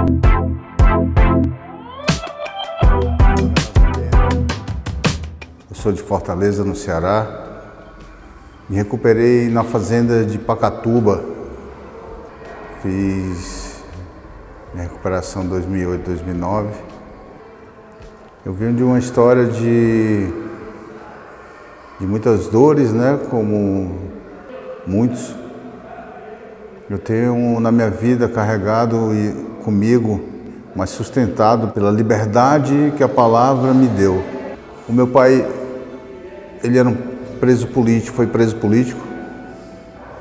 Eu sou de Fortaleza, no Ceará. Me recuperei na fazenda de Pacatuba. Fiz minha recuperação em 2008, 2009. Eu venho de uma história de muitas dores, né? Como muitos. Eu tenho na minha vida carregado comigo, mas sustentado pela liberdade que a palavra me deu. O meu pai, ele era um preso político, foi preso político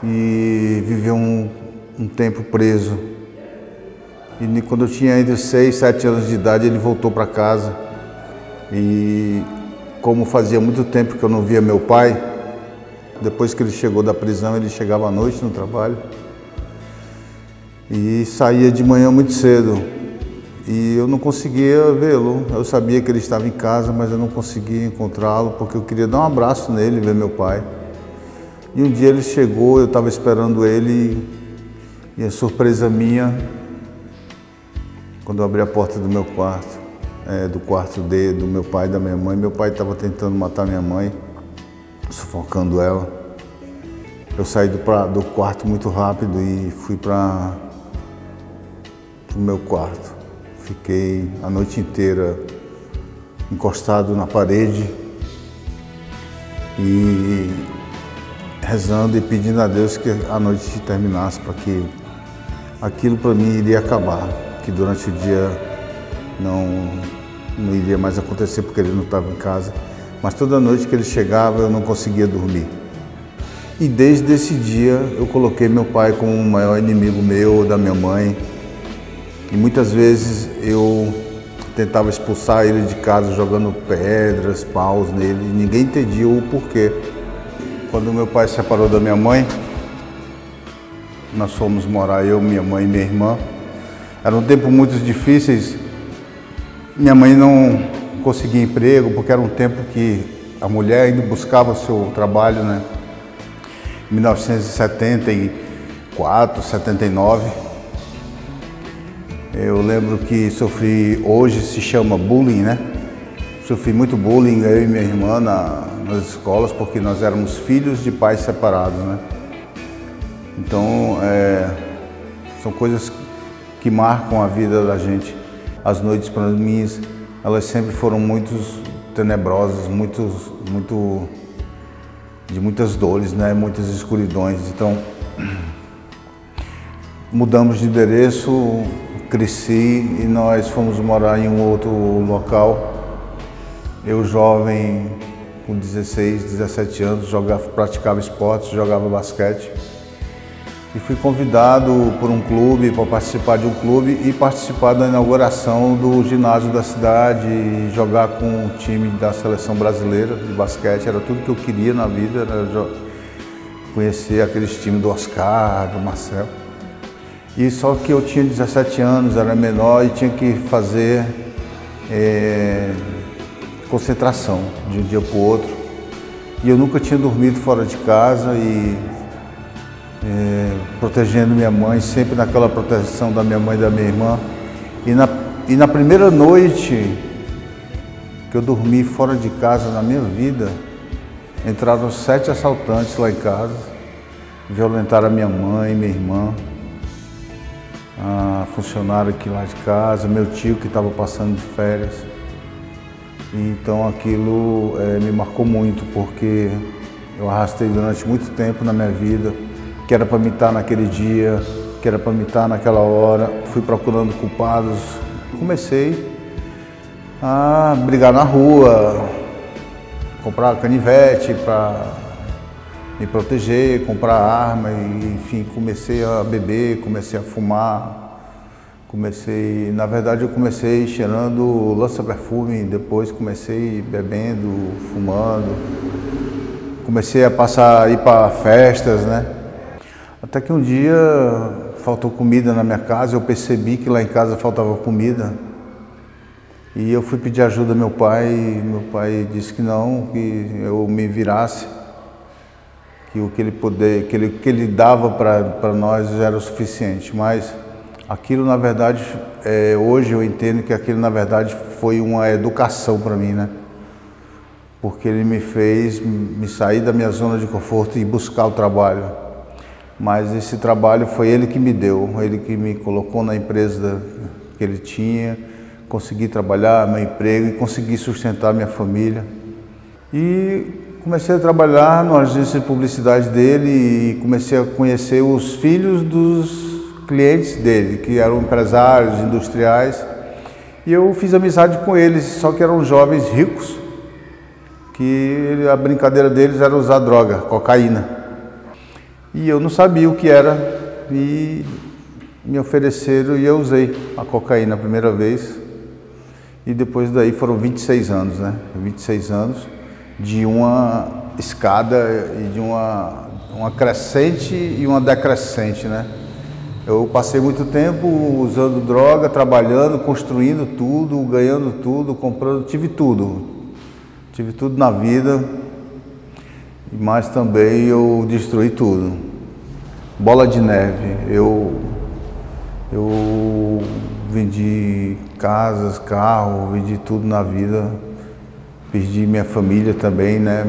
e viveu um tempo preso. E quando eu tinha entre 6 e 7 anos de idade, ele voltou para casa. E como fazia muito tempo que eu não via meu pai, depois que ele chegou da prisão, ele chegava à noite no trabalho e saía de manhã muito cedo. E eu não conseguia vê-lo. Eu sabia que ele estava em casa, mas eu não conseguia encontrá-lo porque eu queria dar um abraço nele, ver meu pai. E um dia ele chegou, eu estava esperando ele e a surpresa minha, quando eu abri a porta do meu quarto, do quarto do meu pai e da minha mãe, meu pai estava tentando matar minha mãe, sufocando ela. Eu saí do quarto muito rápido e fui para o meu quarto. Fiquei a noite inteira encostado na parede e rezando e pedindo a Deus que a noite terminasse, para que aquilo para mim iria acabar, que durante o dia não iria mais acontecer porque ele não estava em casa. Mas toda noite que ele chegava eu não conseguia dormir. E desde esse dia eu coloquei meu pai como o maior inimigo meu, da minha mãe. E muitas vezes eu tentava expulsar ele de casa jogando pedras, paus nele, e ninguém entendia o porquê. Quando meu pai se separou da minha mãe, nós fomos morar, eu, minha mãe e minha irmã. Eram tempos muito difíceis. Minha mãe não conseguia emprego, porque era um tempo que a mulher ainda buscava o seu trabalho, né? Em 1974, 79. Eu lembro que sofri, hoje se chama bullying, né? Sofri muito bullying, eu e minha irmã, nas escolas, porque nós éramos filhos de pais separados, né? Então, são coisas que marcam a vida da gente. As noites, para mim, elas sempre foram muito tenebrosas, de muitas dores, né? Muitas escuridões. Então, mudamos de endereço, cresci e nós fomos morar em um outro local. Eu, jovem, com 16, 17 anos, praticava esportes, jogava basquete. E fui convidado por um clube, para participar de um clube e participar da inauguração do ginásio da cidade e jogar com o time da seleção brasileira de basquete. Era tudo que eu queria na vida, era conhecer aqueles times do Oscar, do Marcelo. E só que eu tinha 17 anos, era menor e tinha que fazer concentração de um dia para o outro. E eu nunca tinha dormido fora de casa e protegendo minha mãe, sempre naquela proteção da minha mãe e da minha irmã. E na primeira noite que eu dormi fora de casa na minha vida, entraram 7 assaltantes lá em casa, violentaram a minha mãe, minha irmã, a funcionária aqui lá de casa, meu tio que estava passando de férias. Então aquilo me marcou muito, porque eu arrastei durante muito tempo na minha vida, que era para me estar naquele dia, que era para me estar naquela hora. Fui procurando culpados, comecei a brigar na rua, comprar canivete para me proteger, comprar arma, e, enfim, comecei a beber, comecei a fumar. Na verdade eu comecei cheirando lança-perfume, depois comecei bebendo, fumando. Comecei a ir para festas, né? Até que um dia faltou comida na minha casa, eu percebi que lá em casa faltava comida. E eu fui pedir ajuda ao meu pai, e meu pai disse que não, que eu me virasse, que o que ele dava para nós era o suficiente. Mas Aquilo, na verdade, hoje eu entendo que aquilo, na verdade, foi uma educação para mim, né? Porque ele me fez me sair da minha zona de conforto e buscar o trabalho. Mas esse trabalho foi ele que me deu, ele que me colocou na empresa que ele tinha, consegui trabalhar meu emprego e consegui sustentar minha família. E comecei a trabalhar na agência de publicidade dele e comecei a conhecer os filhos dos clientes dele, que eram empresários, industriais. E eu fiz amizade com eles, só que eram jovens ricos, que a brincadeira deles era usar droga, cocaína. E eu não sabia o que era e me ofereceram e eu usei a cocaína a primeira vez. E depois daí foram 26 anos, né? 26 anos de uma escada e de uma crescente e uma decrescente, né? Eu passei muito tempo usando droga, trabalhando, construindo tudo, ganhando tudo, comprando, tive tudo. Tive tudo na vida, mas também eu destruí tudo. Bola de neve, eu vendi casas, carro, vendi tudo na vida. Perdi minha família também, né?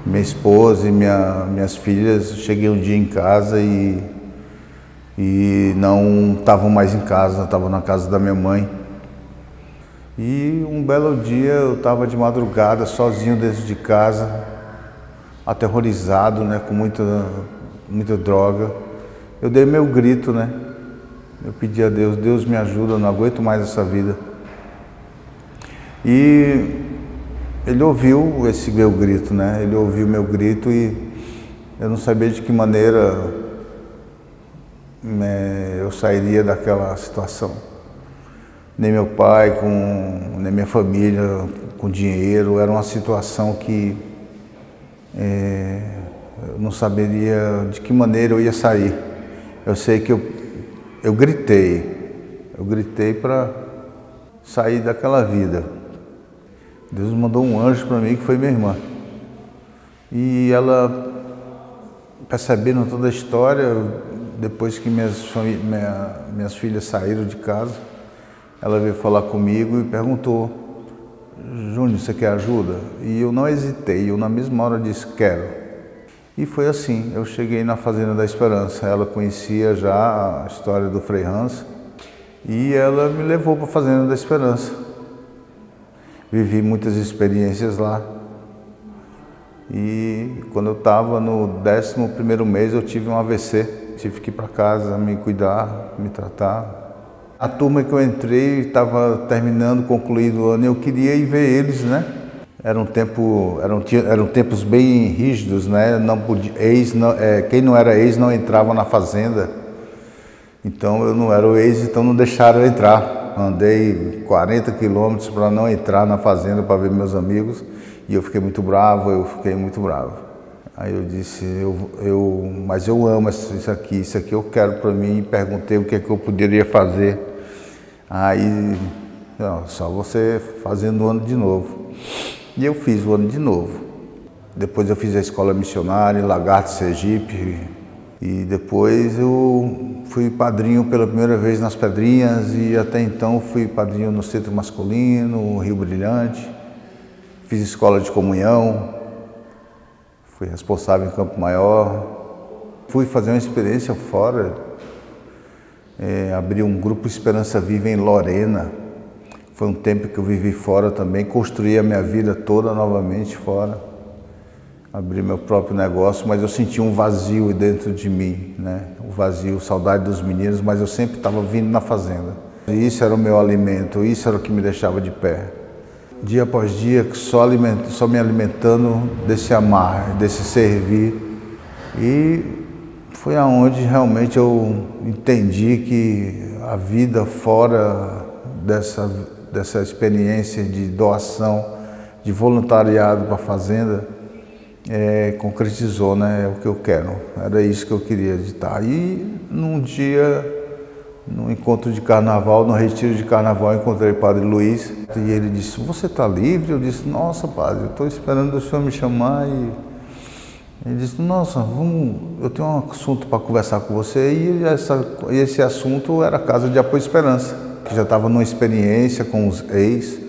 Minha esposa e minhas filhas. Cheguei um dia em casa e não estavam mais em casa, estavam na casa da minha mãe. E um belo dia eu estava de madrugada, sozinho dentro de casa, aterrorizado, né, com muita droga. Eu dei meu grito, né? Eu pedi a Deus, Deus me ajuda, eu não aguento mais essa vida. E ele ouviu esse meu grito, né? Ele ouviu meu grito e eu não sabia de que maneira eu sairia daquela situação. Nem meu pai, nem minha família com dinheiro, era uma situação que eu não saberia de que maneira eu ia sair. Eu sei que eu gritei para sair daquela vida. Deus mandou um anjo para mim, que foi minha irmã. E ela, percebendo toda a história, depois que minhas filhas saíram de casa, ela veio falar comigo e perguntou: Júnior, você quer ajuda? E eu não hesitei, eu na mesma hora disse: quero. E foi assim, eu cheguei na Fazenda da Esperança. Ela conhecia já a história do Frei Hans e ela me levou para a Fazenda da Esperança. Vivi muitas experiências lá. E quando eu estava no 11º mês eu tive um AVC. Tive que ir para casa me cuidar, me tratar. A turma que eu entrei estava terminando, concluído o ano, e eu queria ir ver eles, né? Eram tempos bem rígidos, né? Não podia, quem não era ex não entrava na fazenda. Então eu não era o ex, então não deixaram eu entrar. Andei 40 quilômetros para não entrar na fazenda para ver meus amigos e eu fiquei muito bravo, Aí eu disse, mas eu amo isso aqui eu quero para mim, e perguntei o que é que eu poderia fazer. Aí, não, só você fazendo o ano de novo. E eu fiz o ano de novo. Depois eu fiz a escola missionária em Lagarto, Sergipe. E depois eu fui padrinho pela primeira vez nas Pedrinhas e até então fui padrinho no Centro Masculino, Rio Brilhante. Fiz escola de comunhão. Fui responsável em Campo Maior. Fui fazer uma experiência fora. Abri um grupo Esperança Viva em Lorena. Foi um tempo que eu vivi fora também. Construí a minha vida toda novamente fora. Abri meu próprio negócio, mas eu senti um vazio dentro de mim, né? O vazio, saudade dos meninos, mas eu sempre estava vindo na fazenda. E isso era o meu alimento, isso era o que me deixava de pé. Dia após dia, só me alimentando desse amar, desse servir. E foi aonde realmente eu entendi que a vida fora dessa experiência de doação, de voluntariado para a fazenda, concretizou, né? É o que eu quero. Era isso que eu queria estar. E num dia, no encontro de carnaval, no retiro de carnaval, eu encontrei o Padre Luiz e ele disse: você está livre? Eu disse: nossa, padre, eu estou esperando o senhor me chamar e Ele disse, nossa, eu tenho um assunto para conversar com você. E esse assunto era a Casa de Apoio Esperança, que já estava numa experiência com os ex,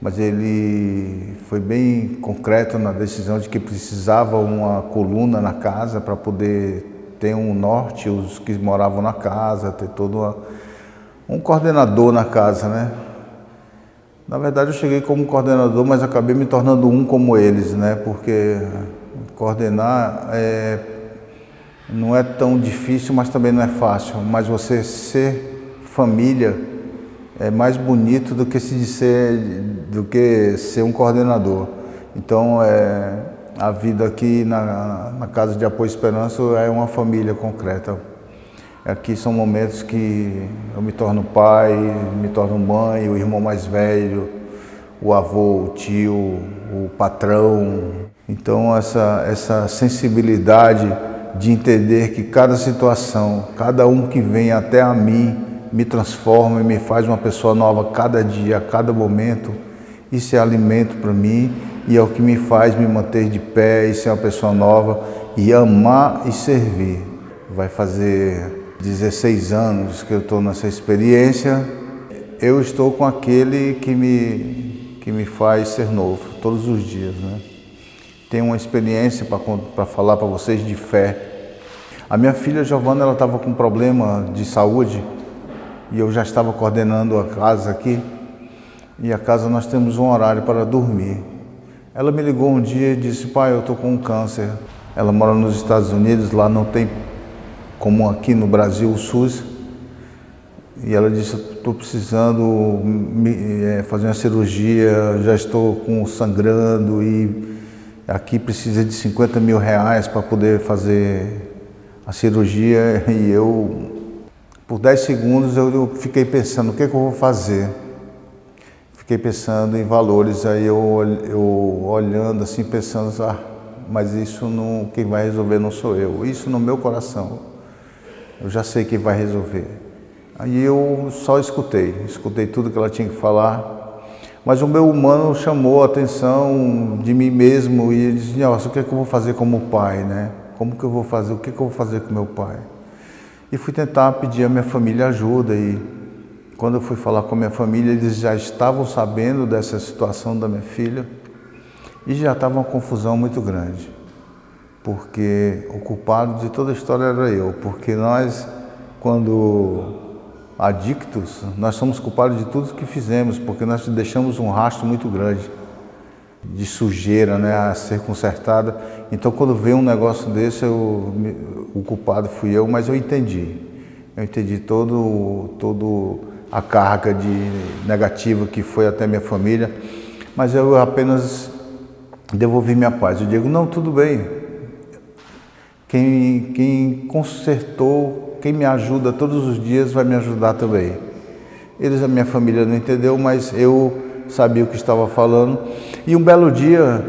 mas ele foi bem concreto na decisão de que precisava uma coluna na casa para poder ter um norte, os que moravam na casa, ter todo um coordenador na casa, né? Na verdade eu cheguei como coordenador, mas acabei me tornando um como eles, né? Porque coordenar não é tão difícil, mas também não é fácil. Mas você ser família é mais bonito do que ser um coordenador. Então, a vida aqui na Casa de Apoio Esperança é uma família concreta. Aqui são momentos que eu me torno pai, me torno mãe, o irmão mais velho, o avô, o tio, o patrão. Então, essa sensibilidade de entender que cada situação, cada um que vem até a mim, me transforma e me faz uma pessoa nova cada dia, a cada momento, isso é alimento para mim e é o que me faz me manter de pé e ser uma pessoa nova e amar e servir. Vai fazer 16 anos que eu estou nessa experiência. Eu estou com aquele que me faz ser novo todos os dias, né? Tenho uma experiência para falar para vocês de fé. A minha filha Giovana, ela estava com um problema de saúde e eu já estava coordenando a casa aqui. E a casa nós temos um horário para dormir. Ela me ligou um dia e disse, pai, eu estou com um câncer. Ela mora nos Estados Unidos, lá não tem como aqui no Brasil o SUS. E ela disse, estou precisando fazer uma cirurgia, já estou sangrando e aqui precisa de 50 mil reais para poder fazer a cirurgia. E por 10 segundos, eu fiquei pensando, o que é que eu vou fazer? Fiquei pensando em valores, aí eu olhando assim, pensando, mas isso não, quem vai resolver não sou eu. Isso no meu coração, eu já sei quem vai resolver. Aí eu só escutei tudo que ela tinha que falar. Mas o meu humano chamou a atenção de mim mesmo e disse, nossa, o que é que eu vou fazer como pai, né? Como que eu vou fazer? O que é que eu vou fazer com meu pai? E fui tentar pedir à minha família ajuda e quando eu fui falar com a minha família, eles já estavam sabendo dessa situação da minha filha e já estava uma confusão muito grande, porque o culpado de toda a história era eu, porque nós, quando adictos, nós somos culpados de tudo que fizemos, porque nós deixamos um rastro muito grande de sujeira, né, a ser consertada. Então, quando veio um negócio desse, o culpado fui eu, mas eu entendi todo a carga negativa que foi até minha família, mas eu apenas devolvi minha paz. Eu digo, não, tudo bem, quem consertou, quem me ajuda todos os dias vai me ajudar também. A minha família não entendeu, mas eu sabia o que estava falando. E um belo dia,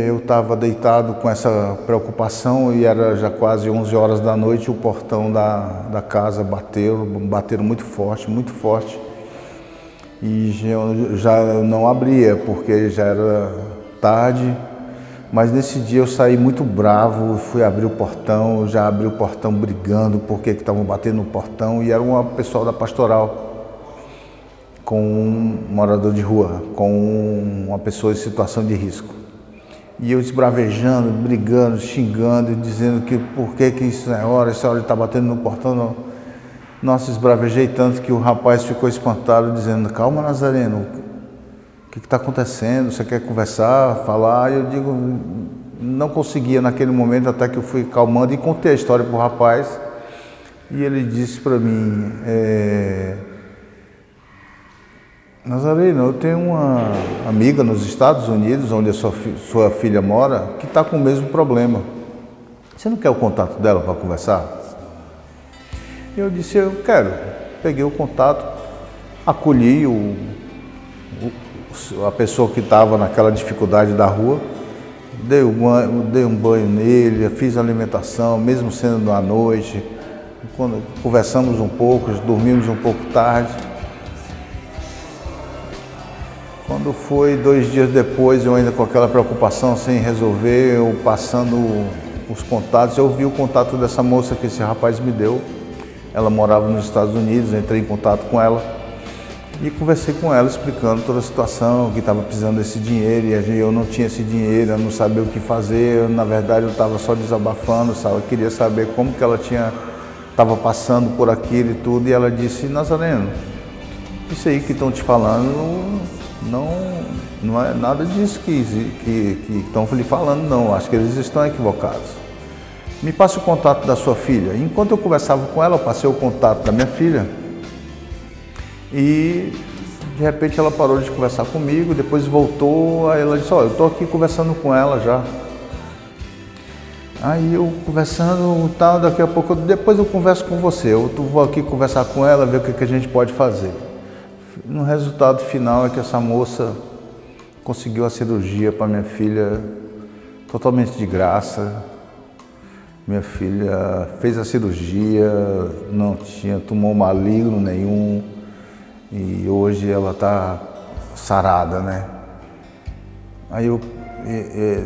eu estava deitado com essa preocupação e era já quase 11 horas da noite, o portão da casa bateram muito forte. E eu já não abria, porque já era tarde. Mas nesse dia eu saí muito bravo, fui abrir o portão, eu já abri o portão brigando porque estavam batendo no portão e era uma pessoal da pastoral com um morador de rua, com uma pessoa em situação de risco. E eu esbravejando, brigando, xingando, dizendo que por que isso é hora, essa hora ele está batendo no portão. Não. Nossa, esbravejei tanto que o rapaz ficou espantado, dizendo, calma, Nazareno, o que está acontecendo? Você quer conversar, falar? E eu digo, não conseguia naquele momento, até que eu fui calmando e contei a história para o rapaz. E ele disse para mim, Nazareno, eu tenho uma amiga nos Estados Unidos, onde a sua filha mora, que está com o mesmo problema. Você não quer o contato dela para conversar? E eu disse, eu quero. Peguei o contato, acolhi a pessoa que estava naquela dificuldade da rua, dei um banho nele, fiz alimentação, mesmo sendo à noite, quando conversamos um pouco, dormimos um pouco tarde. Quando Quando foi 2 dias depois, eu ainda com aquela preocupação sem resolver, eu passando os contatos, eu vi o contato dessa moça que esse rapaz me deu. Ela morava nos Estados Unidos, eu entrei em contato com ela e conversei com ela explicando toda a situação, que estava precisando desse dinheiro e eu não tinha esse dinheiro, eu não sabia o que fazer. Na verdade, eu estava só desabafando, sabe? Eu queria saber como que ela estava passando por aquilo e tudo. E ela disse: Nazareno, isso aí que estão te falando não é nada disso que estão lhe falando, não. Acho que eles estão equivocados. Me passe o contato da sua filha. Enquanto eu conversava com ela, eu passei o contato da minha filha e de repente ela parou de conversar comigo, depois voltou, aí ela disse: eu estou aqui conversando com ela já. Aí eu conversando, tal, daqui a pouco, depois eu converso com você, eu vou aqui conversar com ela, ver o que a gente pode fazer. No resultado final é que essa moça conseguiu a cirurgia para minha filha totalmente de graça. Minha filha fez a cirurgia, não tinha tumor maligno nenhum e hoje ela está sarada, né? Aí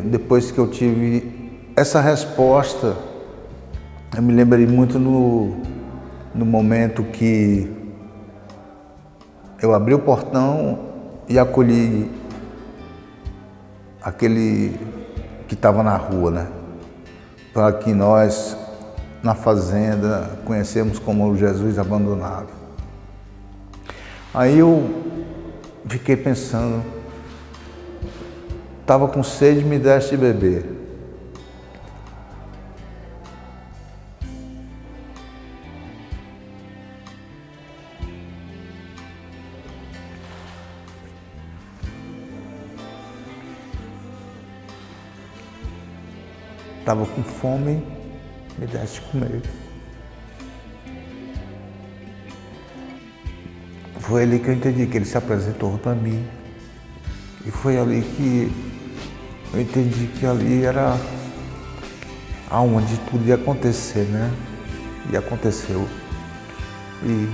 depois que eu tive essa resposta, eu me lembrei muito no momento que eu abri o portão e acolhi aquele que estava na rua, né? Para que nós, na fazenda, conhecemos como Jesus abandonado. Aí eu fiquei pensando, estava com sede, me deste de beber. Estava com fome, me deste de comer. Foi ali que eu entendi que ele se apresentou para mim. E foi ali que eu entendi que ali era aonde tudo ia acontecer, né? E aconteceu. E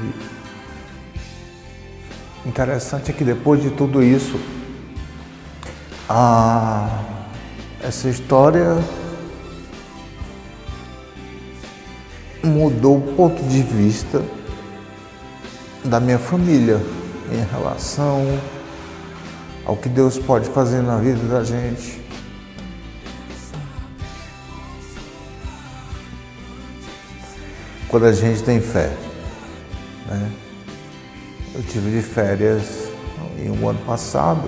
interessante é que depois de tudo isso, essa história mudou o ponto de vista da minha família em relação ao que Deus pode fazer na vida da gente. Quando a gente tem fé, né? Eu tive de férias em um ano passado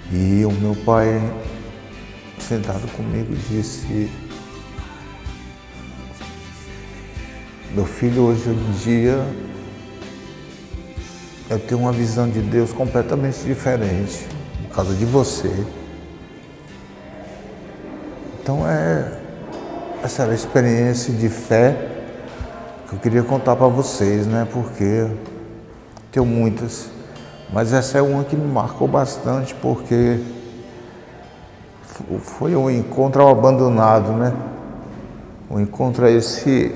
e o meu pai, sentado comigo, disse: meu filho, hoje em dia eu tenho uma visão de Deus completamente diferente por causa de você. Então essa era a experiência de fé que eu queria contar para vocês, né? Porque tenho muitas, mas essa é uma que me marcou bastante, porque foi um encontro ao abandonado, né? Um encontro a esse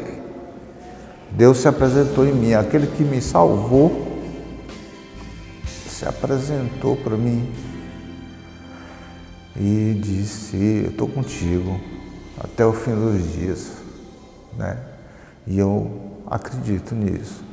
Deus se apresentou em mim, aquele que me salvou se apresentou para mim e disse: eu estou contigo até o fim dos dias, né? E eu acredito nisso.